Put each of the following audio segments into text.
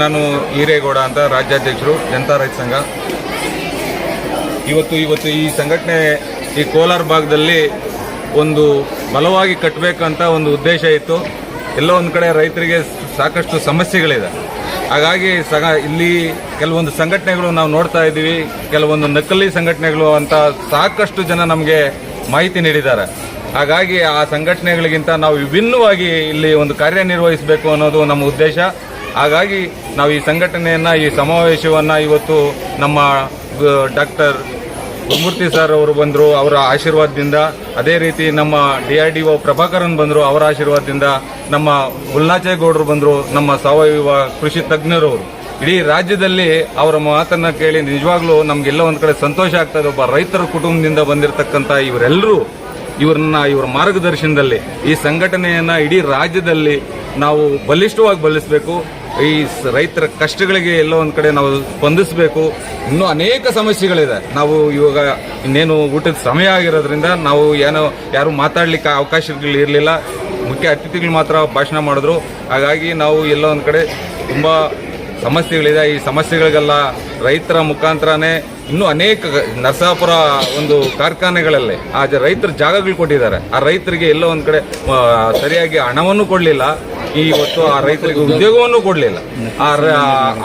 ನಾನು ಈರೇಗೌಡ ಅಂತ, ರಾಜ್ಯಾಧ್ಯಕ್ಷರು ಜನತಾ ರೈತ ಸಂಘ. ಇವತ್ತು ಈ ಸಂಘಟನೆ ಈ ಕೋಲಾರ ಭಾಗದಲ್ಲಿ ಒಂದು ಬಲವಾಗಿ ಕಟ್ಟಬೇಕಂತ ಒಂದು ಉದ್ದೇಶ ಇತ್ತು. ಎಲ್ಲೋ ಒಂದು ಕಡೆ ರೈತರಿಗೆ ಸಾಕಷ್ಟು ಸಮಸ್ಯೆಗಳಿದೆ. ಹಾಗಾಗಿ ಇಲ್ಲಿ ಕೆಲವೊಂದು ಸಂಘಟನೆಗಳು ನಾವು ನೋಡ್ತಾ ಇದ್ದೀವಿ, ಕೆಲವೊಂದು ನಕಲಿ ಸಂಘಟನೆಗಳು ಅಂತ ಸಾಕಷ್ಟು ಜನ ನಮಗೆ ಮಾಹಿತಿ ನೀಡಿದ್ದಾರೆ. ಹಾಗಾಗಿ ಆ ಸಂಘಟನೆಗಳಿಗಿಂತ ನಾವು ವಿಭಿನ್ನವಾಗಿ ಇಲ್ಲಿ ಒಂದು ಕಾರ್ಯನಿರ್ವಹಿಸಬೇಕು ಅನ್ನೋದು ನಮ್ಮ ಉದ್ದೇಶ. ಹಾಗಾಗಿ ನಾವು ಈ ಸಂಘಟನೆಯನ್ನು, ಈ ಸಮಾವೇಶವನ್ನು ಇವತ್ತು ನಮ್ಮ ಡಾಕ್ಟರ್ ಗುರುಮೂರ್ತಿ ಸರ್ ಅವರು ಬಂದರು, ಅವರ ಆಶೀರ್ವಾದದಿಂದ, ಅದೇ ರೀತಿ ನಮ್ಮ DRDO ಪ್ರಭಾಕರನ್ ಬಂದರು, ಅವರ ಆಶೀರ್ವಾದದಿಂದ, ನಮ್ಮ ಗುಲ್ನಾಚೇಗೌಡರು ಬಂದರು, ನಮ್ಮ ಸಾವಯವ ಕೃಷಿ ತಜ್ಞರವರು. ಇಡೀ ರಾಜ್ಯದಲ್ಲಿ ಅವರ ಮಾತನ್ನು ಕೇಳಿ ನಿಜವಾಗ್ಲೂ ನಮಗೆಲ್ಲ ಒಂದು ಕಡೆ ಸಂತೋಷ ಆಗ್ತದೆ. ಒಬ್ಬ ರೈತರ ಕುಟುಂಬದಿಂದ ಬಂದಿರತಕ್ಕಂಥ ಇವರೆಲ್ಲರೂ ಇವರ ಮಾರ್ಗದರ್ಶನದಲ್ಲಿ ಈ ಸಂಘಟನೆಯನ್ನು ಇಡೀ ರಾಜ್ಯದಲ್ಲಿ ನಾವು ಬಲಿಷ್ಠವಾಗಿ ಬೆಳೆಸಬೇಕು. ಈ ರೈತರ ಕಷ್ಟಗಳಿಗೆ ಎಲ್ಲೋ ಒಂದು ಕಡೆ ನಾವು ಸ್ಪಂದಿಸಬೇಕು. ಇನ್ನೂ ಅನೇಕ ಸಮಸ್ಯೆಗಳಿದೆ. ನಾವು ಇವಾಗ ಇನ್ನೇನು ಊಟದ ಸಮಯ ಆಗಿರೋದ್ರಿಂದ ನಾವು ಯಾರು ಮಾತಾಡಲಿಕ್ಕೆ ಅವಕಾಶಗಳು ಇರಲಿಲ್ಲ. ಮುಖ್ಯ ಅತಿಥಿಗಳು ಮಾತ್ರ ಭಾಷಣ ಮಾಡಿದ್ರು. ಹಾಗಾಗಿ ನಾವು ಎಲ್ಲೋ ಒಂದು ಕಡೆ ತುಂಬ ಸಮಸ್ಯೆಗಳಿದೆ. ಈ ಸಮಸ್ಯೆಗಳಿಗೆಲ್ಲ ರೈತರ ಮುಖಾಂತರನೇ ಇನ್ನೂ ಅನೇಕ ನರಸಾಪುರ ಒಂದು ಕಾರ್ಖಾನೆಗಳಲ್ಲಿ ಆ ರೈತರ ಜಾಗಗಳು ಕೊಟ್ಟಿದ್ದಾರೆ. ಆ ರೈತರಿಗೆ ಎಲ್ಲೋ ಒಂದು ಕಡೆ ಸರಿಯಾಗಿ ಹಣವನ್ನು ಕೊಡಲಿಲ್ಲ. ಇವತ್ತು ಆ ರೈತರಿಗೆ ಉದ್ಯೋಗವನ್ನು ಕೊಡಲಿಲ್ಲ.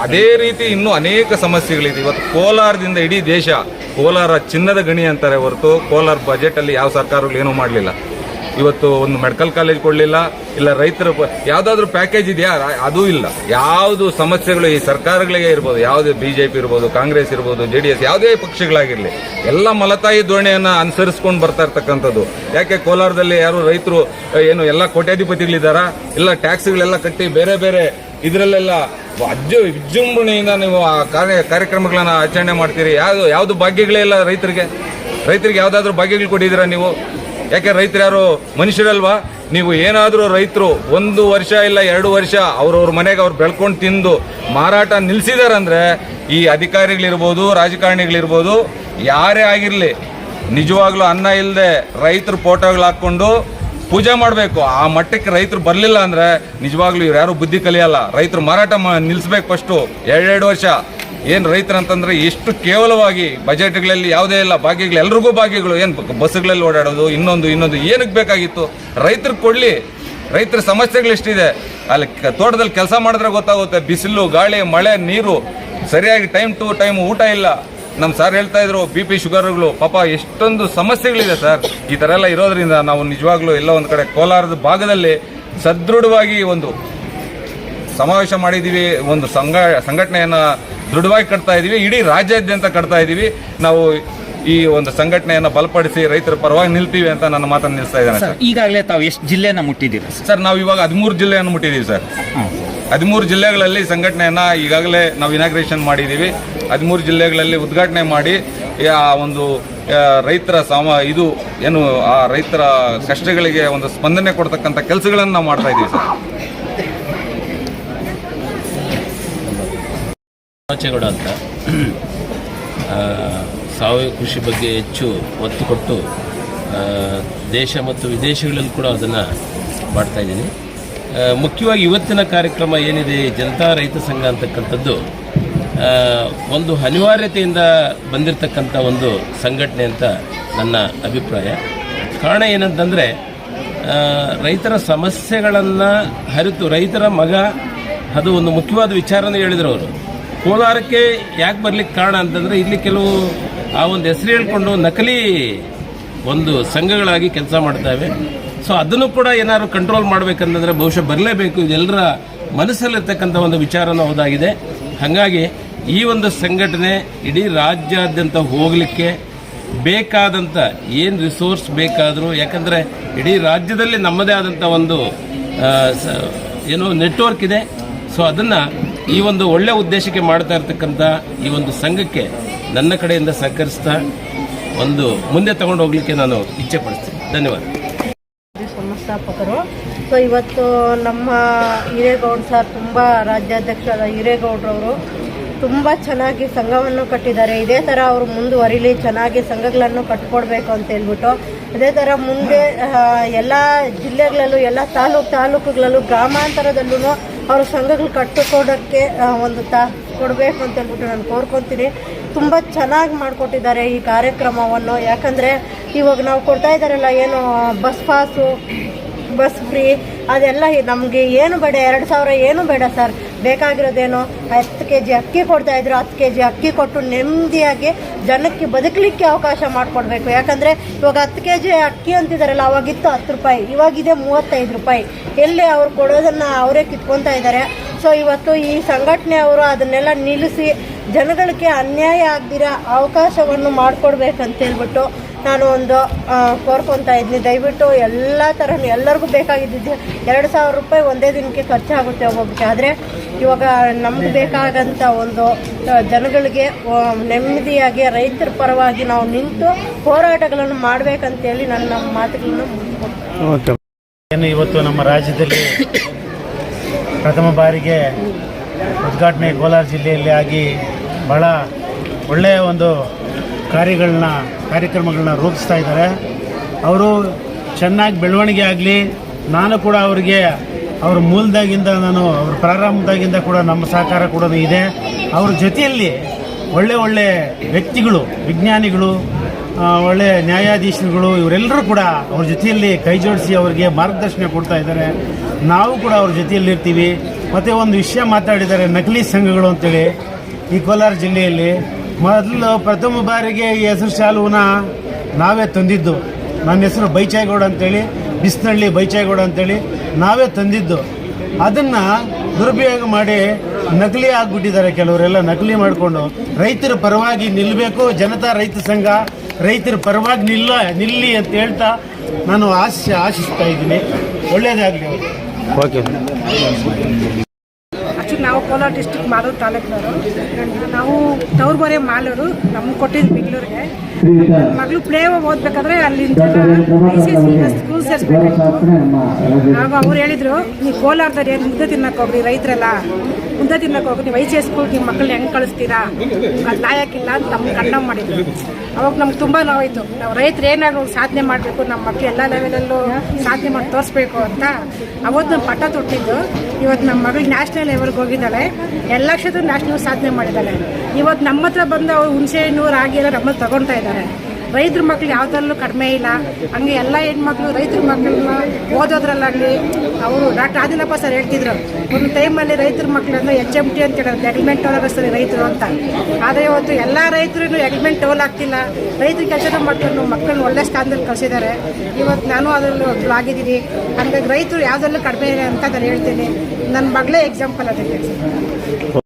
ಅದೇ ರೀತಿ ಇನ್ನೂ ಅನೇಕ ಸಮಸ್ಯೆಗಳಿದೆ. ಇವತ್ತು ಕೋಲಾರದಿಂದ ಇಡೀ ದೇಶ ಕೋಲಾರ ಚಿನ್ನದ ಗಣಿ ಅಂತಾರೆ ಹೊರತು ಕೋಲಾರ ಬಜೆಟಲ್ಲಿ ಯಾವ ಸರ್ಕಾರಗಳು ಏನೂ ಮಾಡಲಿಲ್ಲ. ಇವತ್ತು ಒಂದು ಮೆಡಿಕಲ್ ಕಾಲೇಜ್ ಕೊಡಲಿಲ್ಲ, ಇಲ್ಲ ರೈತರ ಯಾವುದಾದ್ರೂ ಪ್ಯಾಕೇಜ್ ಇದೆಯಾ, ಅದೂ ಇಲ್ಲ. ಯಾವುದು ಸಮಸ್ಯೆಗಳು ಈ ಸರ್ಕಾರಗಳಿಗೆ ಇರ್ಬೋದು, ಯಾವುದೇ BJP ಇರ್ಬೋದು, ಕಾಂಗ್ರೆಸ್ ಇರ್ಬೋದು, JDS, ಯಾವುದೇ ಪಕ್ಷಗಳಾಗಿರಲಿ, ಎಲ್ಲ ಮಲತಾಯಿ ಧೋರಣೆಯನ್ನು ಅನುಸರಿಸ್ಕೊಂಡು ಬರ್ತಾ ಇರ್ತಕ್ಕಂಥದ್ದು. ಯಾಕೆ ಕೋಲಾರದಲ್ಲಿ ಯಾರು ರೈತರು ಏನು ಎಲ್ಲ ಕೋಟ್ಯಾಧಿಪತಿಗಳಿದ್ದಾರಾ? ಇಲ್ಲ ಟ್ಯಾಕ್ಸ್ಗಳೆಲ್ಲ ಕಟ್ಟಿ ಬೇರೆ ಬೇರೆ ಇದರಲ್ಲೆಲ್ಲ ವಿಜೃಂಭಣೆಯಿಂದ ನೀವು ಆ ಕಾರ್ಯಕ್ರಮಗಳನ್ನು ಆಚರಣೆ ಮಾಡ್ತೀರಿ. ಯಾವುದು ಭಾಗ್ಯಗಳೇ ಇಲ್ಲ ರೈತರಿಗೆ ಯಾವುದಾದ್ರೂ ಭಾಗ್ಯಗಳು ಕೊಟ್ಟಿದ್ದೀರಾ ನೀವು? ಯಾಕೆ ರೈತರು ಯಾರು ಮನುಷ್ಯರಲ್ವಾ? ನೀವು ಏನಾದರೂ ರೈತರು 1 ವರ್ಷ ಇಲ್ಲ 2 ವರ್ಷ ಅವ್ರವ್ರ ಮನೆಗೆ ಅವ್ರು ಬೆಳ್ಕೊಂಡು ತಿಂದು ಮಾರಾಟ ನಿಲ್ಲಿಸಿದಾರಂದ್ರೆ ಈ ಅಧಿಕಾರಿಗಳಿರ್ಬೋದು, ರಾಜಕಾರಣಿಗಳಿರ್ಬೋದು, ಯಾರೇ ಆಗಿರಲಿ, ನಿಜವಾಗ್ಲೂ ಅನ್ನ ಇಲ್ಲದೆ ರೈತರು ಫೋಟೋಗಳು ಹಾಕ್ಕೊಂಡು ಪೂಜೆ ಮಾಡಬೇಕು. ಆ ಮಟ್ಟಕ್ಕೆ ರೈತರು ಬರಲಿಲ್ಲ ಅಂದರೆ ನಿಜವಾಗ್ಲೂ ಇವ್ರು ಯಾರು ಬುದ್ಧಿ ಕಲಿಯಲ್ಲ. ರೈತರು ಮಾರಾಟ ನಿಲ್ಲಿಸ್ಬೇಕು ಫಸ್ಟು. 2 ವರ್ಷ ಏನು ರೈತರಂತಂದ್ರೆ ಎಷ್ಟು ಕೇವಲವಾಗಿ ಬಜೆಟ್ಗಳಲ್ಲಿ ಯಾವುದೇ ಇಲ್ಲ ಭಾಗ್ಯಗಳು, ಎಲ್ರಿಗೂ ಭಾಗ್ಯಗಳು. ಏನು ಬಸ್ಗಳಲ್ಲಿ ಓಡಾಡೋದು, ಇನ್ನೊಂದು ಏನಕ್ಕೆ ಬೇಕಾಗಿತ್ತು? ರೈತರಿಗೆ ಕೊಡಲಿ. ರೈತರ ಸಮಸ್ಯೆಗಳು ಎಷ್ಟಿದೆ ಅಲ್ಲಿ ತೋಟದಲ್ಲಿ ಕೆಲಸ ಮಾಡಿದ್ರೆ ಗೊತ್ತಾಗುತ್ತೆ. ಬಿಸಿಲು, ಗಾಳಿ, ಮಳೆ, ನೀರು, ಸರಿಯಾಗಿ ಟೈಮ್ ಟು ಟೈಮ್ ಊಟ ಇಲ್ಲ. ನಮ್ಮ ಸರ್ ಹೇಳ್ತಾ ಇದ್ರು BP ಶುಗರ್ಗಳು, ಪಾಪ ಎಷ್ಟೊಂದು ಸಮಸ್ಯೆಗಳಿದೆ ಸರ್. ಈ ಥರ ಎಲ್ಲ ಇರೋದ್ರಿಂದ ನಾವು ನಿಜವಾಗ್ಲೂ ಎಲ್ಲ ಒಂದು ಕಡೆ ಕೋಲಾರದ ಭಾಗದಲ್ಲಿ ಸದೃಢವಾಗಿ ಒಂದು ಸಮಾವೇಶ ಮಾಡಿದ್ದೀವಿ. ಒಂದು ಸಂಘಟನೆಯನ್ನು ದೃಢವಾಗಿ ಕಟ್ತಾ ಇದ್ದೀವಿ. ಇಡೀ ರಾಜ್ಯಾದ್ಯಂತ ಕಟ್ತಾ ಇದ್ದೀವಿ. ನಾವು ಈ ಒಂದು ಸಂಘಟನೆಯನ್ನು ಬಲಪಡಿಸಿ ರೈತರ ಪರವಾಗಿ ನಿಲ್ತೀವಿ ಅಂತ ನನ್ನ ಮಾತನ್ನು ನಿಲ್ಲಿಸ್ತಾ ಇದ್ದೇನೆ ಸರ್. ಈಗಾಗಲೇ ತಾವು ಎಷ್ಟು ಜಿಲ್ಲೆಯನ್ನು ಮುಟ್ಟಿದ್ದೀರಿ ಸರ್? ನಾವು ಇವಾಗ 13 ಜಿಲ್ಲೆಯನ್ನು ಮುಟ್ಟಿದ್ದೀವಿ ಸರ್. 13 ಜಿಲ್ಲೆಗಳಲ್ಲಿ ಸಂಘಟನೆಯನ್ನು ಈಗಾಗಲೇ ನಾವು ಇನಾಗ್ರೇಷನ್ ಮಾಡಿದ್ದೀವಿ. 13 ಜಿಲ್ಲೆಗಳಲ್ಲಿ ಉದ್ಘಾಟನೆ ಮಾಡಿ ಆ ಒಂದು ರೈತರ ಆ ರೈತರ ಕಷ್ಟಗಳಿಗೆ ಒಂದು ಸ್ಪಂದನೆ ಕೊಡ್ತಕ್ಕಂಥ ಕೆಲಸಗಳನ್ನು ನಾವು ಮಾಡ್ತಾ ಇದ್ದೀವಿ ಸರ್. ಗುಲ್ನಾಚೇಗೌಡ ಅಂತ ಸಾವಯವ ಕೃಷಿ ಬಗ್ಗೆ ಹೆಚ್ಚು ಒತ್ತು ಕೊಟ್ಟು ದೇಶ ಮತ್ತು ವಿದೇಶಗಳಲ್ಲಿ ಕೂಡ ಅದನ್ನು ಮಾಡ್ತಾಯಿದ್ದೀನಿ. ಮುಖ್ಯವಾಗಿ ಇವತ್ತಿನ ಕಾರ್ಯಕ್ರಮ ಏನಿದೆ, ಜನತಾ ರೈತ ಸಂಘ ಅಂತಕ್ಕಂಥದ್ದು ಒಂದು ಅನಿವಾರ್ಯತೆಯಿಂದ ಬಂದಿರತಕ್ಕಂಥ ಒಂದು ಸಂಘಟನೆ ಅಂತ ನನ್ನ ಅಭಿಪ್ರಾಯ. ಕಾರಣ ಏನಂತಂದರೆ ರೈತರ ಸಮಸ್ಯೆಗಳನ್ನು ಅರಿತು ರೈತರ ಮಗ, ಅದು ಒಂದು ಮುಖ್ಯವಾದ ವಿಚಾರನ ಹೇಳಿದರು ಅವರು. ಕೋಲಾರಕ್ಕೆ ಯಾಕೆ ಬರಲಿಕ್ಕೆ ಕಾರಣ ಅಂತಂದರೆ ಇಲ್ಲಿ ಕೆಲವು ಆ ಒಂದು ಹೆಸರು ಹೇಳ್ಕೊಂಡು ನಕಲಿ ಒಂದು ಸಂಘಗಳಾಗಿ ಕೆಲಸ ಮಾಡ್ತಾವೆ. ಸೊ ಅದನ್ನು ಕೂಡ ಏನಾದ್ರು ಕಂಟ್ರೋಲ್ ಮಾಡಬೇಕಂತಂದರೆ ಬಹುಶಃ ಬರಲೇಬೇಕು. ಇದೆಲ್ಲರ ಮನಸ್ಸಲ್ಲಿರ್ತಕ್ಕಂಥ ಒಂದು ವಿಚಾರನೂ ಹೌದಾಗಿದೆ. ಹಾಗಾಗಿ ಈ ಒಂದು ಸಂಘಟನೆ ಇಡೀ ರಾಜ್ಯಾದ್ಯಂತ ಹೋಗಲಿಕ್ಕೆ ಬೇಕಾದಂಥ ಏನು ರಿಸೋರ್ಸ್ ಬೇಕಾದರೂ, ಯಾಕಂದರೆ ಇಡೀ ರಾಜ್ಯದಲ್ಲಿ ನಮ್ಮದೇ ಆದಂಥ ಒಂದು ನೆಟ್ವರ್ಕ್ ಇದೆ. ಸೊ ಅದನ್ನು ಈ ಒಂದು ಒಳ್ಳೆಯ ಉದ್ದೇಶಕ್ಕೆ ಮಾಡ್ತಾ ಇರ್ತಕ್ಕಂಥ ಈ ಒಂದು ಸಂಘಕ್ಕೆ ನನ್ನ ಕಡೆಯಿಂದ ಸಹಕರಿಸ್ತಾ ಒಂದು ಮುಂದೆ ತಗೊಂಡು ಹೋಗ್ಲಿಕ್ಕೆ ನಾನು ಇಚ್ಛೆ ಪಡಿಸ್ತೀನಿ. ಧನ್ಯವಾದ. ಸಂಸ್ಥಾಪಕರು. ಸೊ ಇವತ್ತು ನಮ್ಮ ಹಿರೇಗೌಡ ಸರ್, ತುಂಬ ರಾಜ್ಯಾಧ್ಯಕ್ಷರಾದ ಹಿರೇಗೌಡರವರು ತುಂಬ ಚೆನ್ನಾಗಿ ಸಂಘವನ್ನು ಕಟ್ಟಿದ್ದಾರೆ. ಇದೇ ಥರ ಅವರು ಮುಂದುವರಿಲಿ, ಚೆನ್ನಾಗಿ ಸಂಘಗಳನ್ನು ಕಟ್ಕೊಡ್ಬೇಕು ಅಂತ ಹೇಳ್ಬಿಟ್ಟು, ಅದೇ ಥರ ಮುಂದೆ ಎಲ್ಲ ಜಿಲ್ಲೆಗಳಲ್ಲೂ, ಎಲ್ಲ ತಾಲೂಕುಗಳಲ್ಲೂ, ಗ್ರಾಮಾಂತರದಲ್ಲೂ ಅವ್ರ ಸಂಘಗಳು ಕಟ್ಟಿಕೊಡೋಕ್ಕೆ ಒಂದು ಕೊಡಬೇಕು ಅಂತ ಹೇಳ್ಬಿಟ್ಟು ನಾನು ಕೋರ್ಕೊತೀನಿ. ತುಂಬ ಚೆನ್ನಾಗಿ ಮಾಡಿಕೊಟ್ಟಿದ್ದಾರೆ ಈ ಕಾರ್ಯಕ್ರಮವನ್ನು. ಯಾಕಂದರೆ ಇವಾಗ ನಾವು ಕೊಡ್ತಾ ಇದ್ದಾರಲ್ಲ, ಏನು ಬಸ್ ಪಾಸು, ಬಸ್ ಫ್ರೀ, ಅದೆಲ್ಲ ನಮಗೆ ಏನು ಬೇಡ, 2,000 ಏನು ಬೇಡ ಸರ್. ಬೇಕಾಗಿರೋದೇನು 10 kg ಅಕ್ಕಿ ಕೊಡ್ತಾಯಿದ್ರು, 10 kg ಅಕ್ಕಿ ಕೊಟ್ಟು ನೆಮ್ಮದಿಯಾಗಿ ಜನಕ್ಕೆ ಬದುಕಲಿಕ್ಕೆ ಅವಕಾಶ ಮಾಡಿಕೊಡ್ಬೇಕು. ಯಾಕಂದರೆ ಇವಾಗ 10 kg ಅಕ್ಕಿ ಅಂತಿದ್ದಾರಲ್ಲ, ಅವಾಗಿತ್ತು 10 ರೂಪಾಯಿ, ಇವಾಗಿದೆ 35 ರೂಪಾಯಿ. ಎಲ್ಲಿ ಅವ್ರು ಕೊಡೋದನ್ನು ಅವರೇ ಕಿತ್ಕೊತಾ ಇದ್ದಾರೆ. ಸೊ ಇವತ್ತು ಈ ಸಂಘಟನೆ ಅವರು ಅದನ್ನೆಲ್ಲ ನಿಲ್ಲಿಸಿ ಜನಗಳಿಗೆ ಅನ್ಯಾಯ ಆಗದಿರ ಅವಕಾಶವನ್ನು ಮಾಡಿಕೊಡ್ಬೇಕಂತೇಳ್ಬಿಟ್ಟು ನಾನು ಒಂದು ಕೋರ್ಕೊತಾ ಇದ್ದೀನಿ. ದಯವಿಟ್ಟು ಎಲ್ಲ ಥರನೂ ಎಲ್ಲರಿಗೂ ಬೇಕಾಗಿದ್ದು 2,000 ರೂಪಾಯಿ ಒಂದೇ ದಿನಕ್ಕೆ ಖರ್ಚಾಗುತ್ತೆ ಒಬ್ಬೊಬ್ಬರಿಗೆ. ಆದರೆ ಇವಾಗ ನಮ್ಗೆ ಬೇಕಾಗಂಥ ಒಂದು ಜನಗಳಿಗೆ ನೆಮ್ಮದಿಯಾಗಿ ರೈತರ ಪರವಾಗಿ ನಾವು ನಿಂತು ಹೋರಾಟಗಳನ್ನು ಮಾಡಬೇಕಂತೇಳಿ ನನ್ನ ಮಾತುಗಳನ್ನು ಮುಗಿಸ್ಕೊಡ್ತೀನಿ. ಏನು ಇವತ್ತು ನಮ್ಮ ರಾಜ್ಯದಲ್ಲಿ ಪ್ರಥಮ ಬಾರಿಗೆ ಉದ್ಘಾಟನೆ ಕೋಲಾರ ಜಿಲ್ಲೆಯಲ್ಲಿ ಆಗಿ ಭಾಳ ಒಳ್ಳೆಯ ಒಂದು ಕಾರ್ಯಕ್ರಮಗಳನ್ನ ರೂಪಿಸ್ತಾ ಇದ್ದಾರೆ. ಅವರು ಚೆನ್ನಾಗಿ ಬೆಳವಣಿಗೆ ಆಗಲಿ. ನಾನು ಕೂಡ ಅವರಿಗೆ ಅವ್ರ ಮೂಲದಾಗಿಂದ ಅವ್ರ ಪ್ರಾರಂಭದಾಗಿಂದ ಕೂಡ ನಮ್ಮ ಸಹಕಾರ ಕೂಡ ಇದೆ. ಅವ್ರ ಜೊತೆಯಲ್ಲಿ ಒಳ್ಳೆ ವ್ಯಕ್ತಿಗಳು, ವಿಜ್ಞಾನಿಗಳು, ಒಳ್ಳೆಯ ನ್ಯಾಯಾಧೀಶರುಗಳು, ಇವರೆಲ್ಲರೂ ಕೂಡ ಅವ್ರ ಜೊತೆಯಲ್ಲಿ ಕೈ ಜೋಡಿಸಿ ಅವರಿಗೆ ಮಾರ್ಗದರ್ಶನ ಕೊಡ್ತಾ ಇದ್ದಾರೆ. ನಾವು ಕೂಡ ಅವ್ರ ಜೊತೆಯಲ್ಲಿ ಇರ್ತೀವಿ. ಮತ್ತು ಒಂದು ವಿಷಯ ಮಾತಾಡಿದ್ದಾರೆ, ನಕಲಿ ಸಂಘಗಳು ಅಂತೇಳಿ. ಈ ಕೋಲಾರ ಜಿಲ್ಲೆಯಲ್ಲಿ ಮೊದಲು ಪ್ರಥಮ ಬಾರಿಗೆ ಈ ಹೆಸರು ಶಾಲುವನ್ನ ನಾವೇ ತಂದಿದ್ದು. ನನ್ನ ಹೆಸರು ಬೈಚಾಯ್ಗೌಡ ಅಂತೇಳಿ, ಬಿಸ್ನಳ್ಳಿ ಬೈಚಾಯ್ಗೌಡ ಅಂತೇಳಿ ನಾವೇ ತಂದಿದ್ದು. ಅದನ್ನು ದುರುಪಯೋಗ ಮಾಡಿ ನಕಲಿ ಆಗಿಬಿಟ್ಟಿದ್ದಾರೆ. ಕೆಲವರೆಲ್ಲ ನಕಲಿ ಮಾಡಿಕೊಂಡು ರೈತರ ಪರವಾಗಿ ನಿಲ್ಲಬೇಕು. ಜನತಾ ರೈತ ಸಂಘ ರೈತರ ಪರವಾಗಿ ನಿಲ್ಲಿ ಅಂತ ಹೇಳ್ತಾ ನಾನು ಆಶಿಸ್ತಾ ಇದ್ದೀನಿ. ಒಳ್ಳೆಯದಾಗಲಿ. ಓಕೆ. ಆ್ಯಕ್ಚುಲಿ ನಾವು ಕೋಲಾರ ಡಿಸ್ಟ್ರಿಕ್ಟ್ ಮಾಲೂರು ತಾಲೂಕಿನವರು. ನಾವು ತವ್ರಬಾರೆ ಮಾಲೂರು. ನಮ್ಗೆ ಕೊಟ್ಟಿದ್ದು ಬೆಂಗಳೂರಿಗೆ. ನನ್ನ ಮಗಳು ಪ್ಲೇ ಓದಬೇಕಾದ್ರೆ ಅಲ್ಲಿಂದ ಸ್ಕೂಲ್ ಸೇರಿಸ್ಬೇಕಾಗಿತ್ತು. ಆಗ ಅವ್ರು ಹೇಳಿದರು, ನೀವು ಕೋಲಾರದಲ್ಲಿ ಏನು ಮುದ್ದೆ ತಿನ್ನಕ್ಕೆ ಹೋಗ್ರಿ, ರೈತರೆಲ್ಲ ಮುದ್ದೆ ತಿನ್ನಕ್ಕೆ ಹೋಗಿ ನೀವು ICS ಸ್ಕೂಲ್ಗೆ ನಿಮ್ಮ ಮಕ್ಕಳನ್ನ ಹೆಂಗೆ ಕಳಿಸ್ತೀರಾ, ಅದು ಲಾಯಕ್ಕಿಲ್ಲ ಅಂತ ನಮ್ಗೆ ಕಂಡಮ್ ಮಾಡಿದ್ರು. ಅವಾಗ ನಮ್ಗೆ ತುಂಬ ನೋವಾಯಿತು. ನಾವು ರೈತರು ಏನಾದ್ರು ಸಾಧನೆ ಮಾಡಬೇಕು, ನಮ್ಮ ಮಕ್ಕಳು ಎಲ್ಲ ಲೆವೆಲಲ್ಲೂ ಸಾಧನೆ ಮಾಡಿ ತೋರಿಸ್ಬೇಕು ಅಂತ ಅವತ್ತು ನಾವು ಪಟ್ಟ ತೊಟ್ಟಿದ್ದು. ಇವತ್ತು ನಮ್ಮ ಮಗಳು ನ್ಯಾಷನಲ್ ಲೆವೆಲ್ಗೆ ಹೋಗಿದ್ದಾಳೆ. ಎಲ್ಲ ಕ್ಷೇತ್ರ ನ್ಯಾಷನಲ್ ಸಾಧನೆ ಮಾಡಿದ್ದಾಳೆ. ಇವತ್ತು ನಮ್ಮ ಹತ್ರ ಬಂದು ಅವ್ರು ಹುಣಸೆ ಹಣ್ಣು ರಾಗಿ ಎಲ್ಲ ನಮ್ಮಲ್ಲಿ ತಗೊಳ್ತಾ ಇದ್ದಾರೆ. ರೈತರ ಮಕ್ಳು ಯಾವುದರಲ್ಲೂ ಕಡಿಮೆ ಇಲ್ಲ. ಹಂಗೆ ಎಲ್ಲ ಹೆಣ್ಮಕ್ಳು ರೈತರ ಮಕ್ಕಳನ್ನ ಓದೋದ್ರಲ್ಲಾಗಲಿ, ಅವರು ಡಾಕ್ಟರ್ ಆದಿಲಪ್ಪ ಸರ್ ಹೇಳ್ತಿದ್ರು, ಒಂದು ಟೈಮಲ್ಲಿ ರೈತರ ಮಕ್ಕಳನ್ನ HMT ಅಂತ ಹೇಳೋದು, ಎಗ್ರಿಮೆಂಟ್ ಟೋಲ್ ರೈತರು ಅಂತ. ಆದರೆ ಇವತ್ತು ಎಲ್ಲ ರೈತರು ಎಗ್ರಿಮೆಂಟ್ ಟೋಲ್ ಆಗ್ತಿಲ್ಲ. ರೈತರ ಕೆಲಸ ಮಾಡ್ಕೊಂಡು ಮಕ್ಕಳನ್ನ ಒಳ್ಳೆ ಸ್ಥಾನದಲ್ಲಿ ಕಳಿಸಿದ್ದಾರೆ. ಇವತ್ತು ನಾನು ಅದರಲ್ಲಿ ಆಗಿದ್ದೀನಿ. ಹಂಗಾಗಿ ರೈತರು ಯಾವುದರಲ್ಲೂ ಕಡಿಮೆ ಇದೆ ಅಂತ ನಾನು ಹೇಳ್ತೀನಿ. ನನ್ನ ಮಗಳೇ ಎಕ್ಸಾಂಪಲ್ ಅದಕ್ಕೆ.